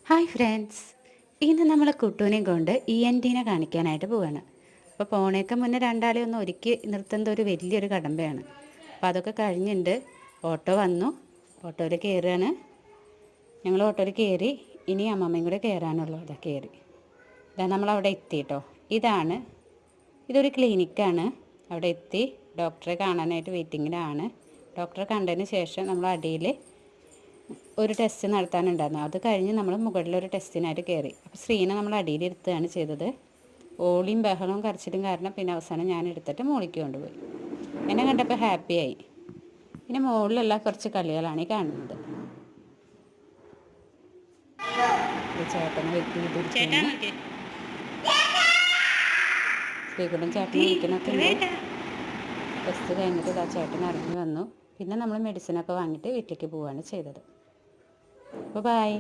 Hi friends, ഇന്ന് നമ്മൾ കുട്ടൂനെയും കൊണ്ട് ENTനെ കാണിക്കാനായിട്ട് പോവുകയാണ്. അപ്പോൾ പോണേക്ക് മുന്നേ രണ്ടാളെ ഒന്ന് ഒരുക്കി നിർത്തുന്നത് ഒരു വലിയൊരു കടമ്പയാണ്. അപ്പോൾ അതൊക്കെ കഴിഞ്ഞിട്ടുണ്ട്. ഓട്ടോ വന്നു, ഓട്ടോയിൽ കയറുകയാണ്. ഞങ്ങൾ ഓട്ടോയിൽ കയറി, ഇനി അമ്മമ്മയും കൂടെ കയറാനുള്ളൂ. അതാ കയറി, ഇതാ നമ്മളവിടെ എത്തി കേട്ടോ. ഇതൊരു ക്ലിനിക്കാണ്. അവിടെ എത്തി ഡോക്ടറെ കാണാനായിട്ട് വെയിറ്റിങ്ങിലാണ്. ഡോക്ടറെ കണ്ടതിന് ശേഷം നമ്മൾ അടിയിൽ ഒരു ടെസ്റ്റ് നടത്താനുണ്ടായിരുന്നു. അത് കഴിഞ്ഞ് നമ്മൾ മുകളിലൊരു ടെസ്റ്റിനായിട്ട് കയറി. അപ്പോൾ ശ്രീനെ നമ്മൾ അടിയിലിരുത്തുകയാണ് ചെയ്തത്. ഓളിയും ബഹളവും കരച്ചിലും കാരണം പിന്നെ അവസാനം ഞാൻ എടുത്തിട്ട് മോളിക്ക് കൊണ്ടുപോയി. എന്നെ കണ്ടപ്പോൾ ഹാപ്പിയായി. പിന്നെ മുകളിലുള്ള കുറച്ച് കളികളാണ് ഈ കാണുന്നത്. ചേട്ടനെ വെയിറ്റ് ശ്രീകുട്ടൻ ചേട്ടനെ വിളിക്കണൊക്കെ ഉണ്ട്. ടെസ്റ്റ് കഴിഞ്ഞിട്ട് ഇതാ ചേട്ടൻ ഇറങ്ങി വന്നു. പിന്നെ നമ്മൾ മെഡിസിനൊക്കെ വാങ്ങിയിട്ട് വീട്ടിലേക്ക് പോവുകയാണ് ചെയ്തത്. ബൈ.